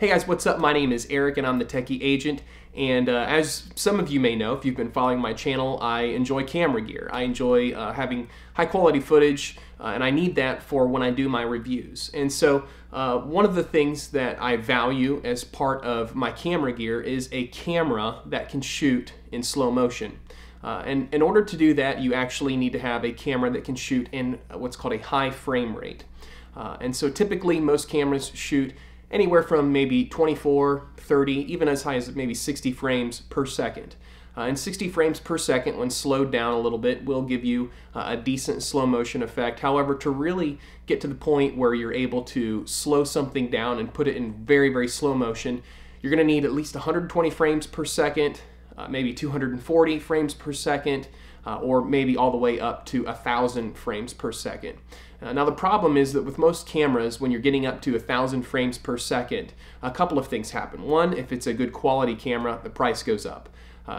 Hey guys, what's up? My name is Eric and I'm the Techy agent. And as some of you may know, if you've been following my channel, I enjoy camera gear. I enjoy having high quality footage and I need that for when I do my reviews. And so one of the things that I value as part of my camera gear is a camera that can shoot in slow motion. And in order to do that, you actually need to have a camera that can shoot in what's called a high frame rate. And so typically most cameras shoot anywhere from maybe 24, 30, even as high as maybe 60 frames per second. And 60 frames per second, when slowed down a little bit, will give you a decent slow motion effect. However, to really get to the point where you're able to slow something down and put it in very, very slow motion, you're going to need at least 120 frames per second, maybe 240 frames per second, or maybe all the way up to 1,000 frames per second. Now the problem is that with most cameras, when you're getting up to 1,000 frames per second, a couple of things happen. One, if it's a good quality camera, the price goes up.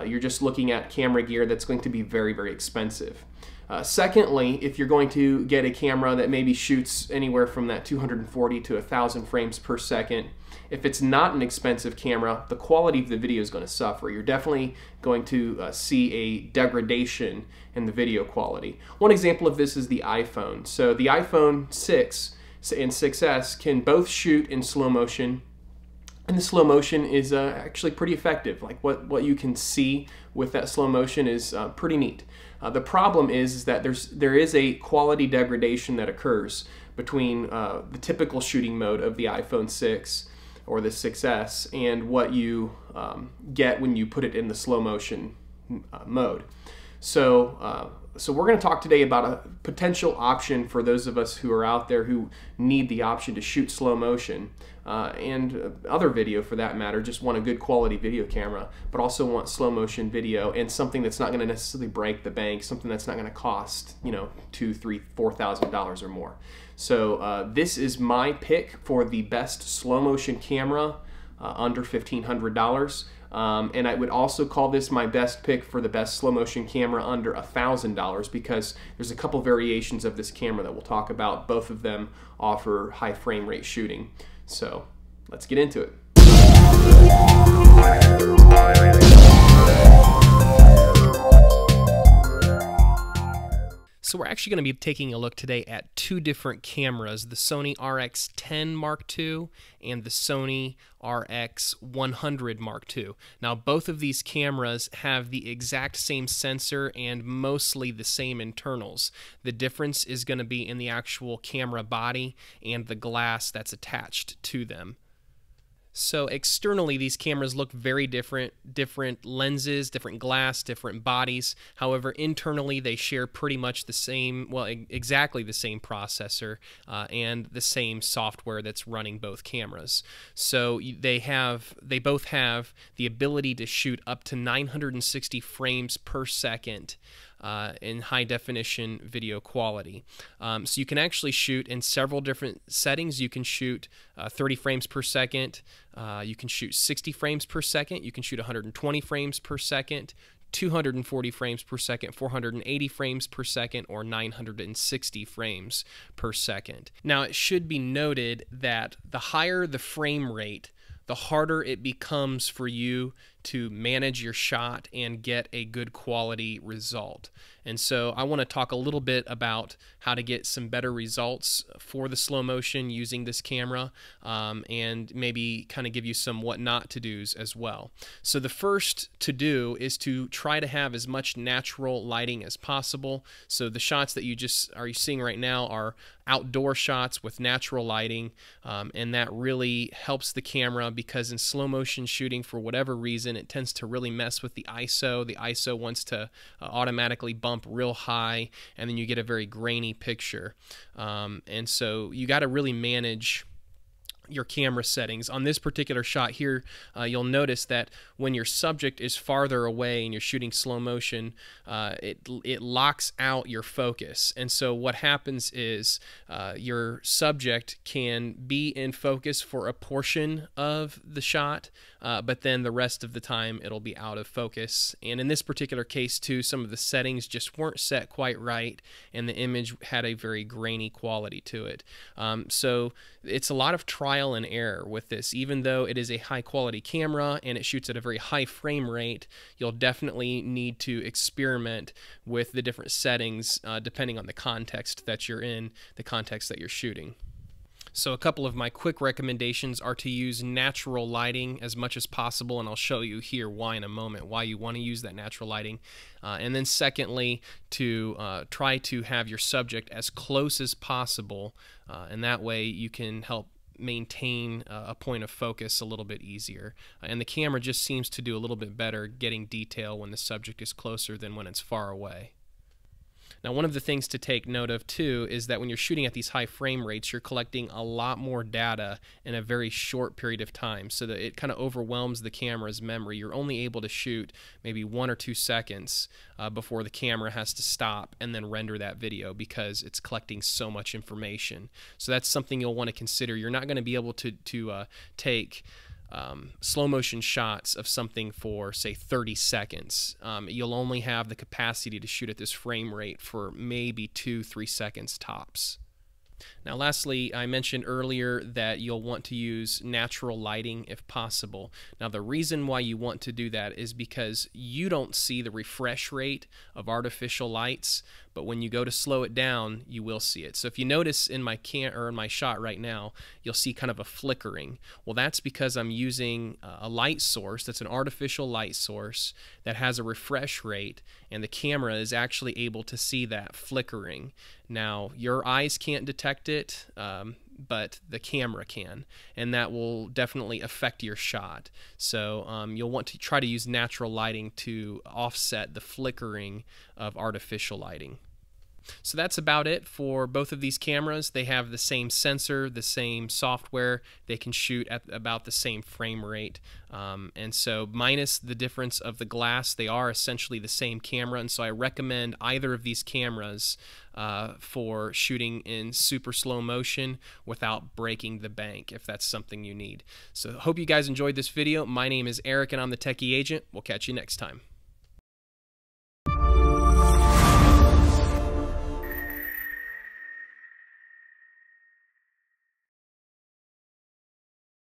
You're just looking at camera gear that's going to be very, very expensive. Secondly, if you're going to get a camera that maybe shoots anywhere from that 240 to 1,000 frames per second, if it's not an expensive camera, the quality of the video is going to suffer. You're definitely going to see a degradation in the video quality. One example of this is the iPhone. So the iPhone 6 and 6S can both shoot in slow motion, and the slow motion is actually pretty effective. Like what you can see with that slow motion is pretty neat. The problem is that there is a quality degradation that occurs between the typical shooting mode of the iPhone 6 or the 6S and what you get when you put it in the slow motion mode. So we're going to talk today about a potential option for those of us who are out there who need the option to shoot slow motion and other video for that matter, just want a good quality video camera, but also want slow motion video and something that's not going to necessarily break the bank, something that's not going to cost, you know, $2,000, $3,000, $4,000 or more. So this is my pick for the best slow motion camera under $1,500. And I would also call this my best pick for the best slow motion camera under $1,000 because there's a couple variations of this camera that we'll talk about. Both of them offer high frame rate shooting. So let's get into it. So we're actually going to be taking a look today at two different cameras, the Sony RX10 Mark II and the Sony RX100 Mark II. Now both of these cameras have the exact same sensor and mostly the same internals. The difference is going to be in the actual camera body and the glass that's attached to them. So externally, these cameras look very different lenses, different glass, different bodies. However, internally, they share pretty much the same, well, exactly the same processor and the same software that's running both cameras. So they both have the ability to shoot up to 960 frames per second in high definition video quality. So you can actually shoot in several different settings. You can shoot 30 frames per second, you can shoot 60 frames per second, you can shoot 120 frames per second, 240 frames per second, 480 frames per second, or 960 frames per second. Now it should be noted that the higher the frame rate, the harder it becomes for you to manage your shot and get a good quality result. And so I want to talk a little bit about how to get some better results for the slow motion using this camera and maybe kind of give you some what not to do's as well. So the first to do is to try to have as much natural lighting as possible. So the shots that you just are seeing right now are outdoor shots with natural lighting, and that really helps the camera because in slow motion shooting, for whatever reason, it tends to really mess with the ISO. The ISO wants to automatically bump real high, and then you get a very grainy picture. And so you got to really manage your camera settings. On this particular shot here, you'll notice that when your subject is farther away and you're shooting slow motion, it locks out your focus. And so what happens is your subject can be in focus for a portion of the shot, but then the rest of the time it'll be out of focus. And in this particular case too, some of the settings just weren't set quite right, and the image had a very grainy quality to it. So it's a lot of trial trial and error with this. Even though it is a high quality camera and it shoots at a very high frame rate, you'll definitely need to experiment with the different settings depending on the context that you're in, the context that you're shooting. So a couple of my quick recommendations are to use natural lighting as much as possible, and I'll show you here why in a moment, why you want to use that natural lighting. And then secondly, to try to have your subject as close as possible, and that way you can help maintain a point of focus a little bit easier. And the camera just seems to do a little bit better getting detail when the subject is closer than when it's far away. Now, one of the things to take note of too is that when you're shooting at these high frame rates, you're collecting a lot more data in a very short period of time, so that it kind of overwhelms the camera's memory. You're only able to shoot maybe 1 or 2 seconds before the camera has to stop and then render that video because it's collecting so much information. So that's something you'll want to consider. You're not going to be able to take slow motion shots of something for say 30 seconds. You'll only have the capacity to shoot at this frame rate for maybe 2-3 seconds tops. Now lastly, I mentioned earlier that you'll want to use natural lighting if possible. Now the reason why you want to do that is because you don't see the refresh rate of artificial lights, but when you go to slow it down, you will see it. So if you notice in my shot right now, you'll see kind of a flickering. Well, that's because I'm using a light source that's an artificial light source that has a refresh rate, and the camera is actually able to see that flickering. Now, your eyes can't detect it, but the camera can, and that will definitely affect your shot. So you'll want to try to use natural lighting to offset the flickering of artificial lighting. So that's about it for both of these cameras. They have the same sensor, the same software. They can shoot at about the same frame rate. And so minus the difference of the glass, they are essentially the same camera. And so I recommend either of these cameras for shooting in super slow motion without breaking the bank, if that's something you need. So hope you guys enjoyed this video. My name is Eric and I'm the Techy Agent. We'll catch you next time.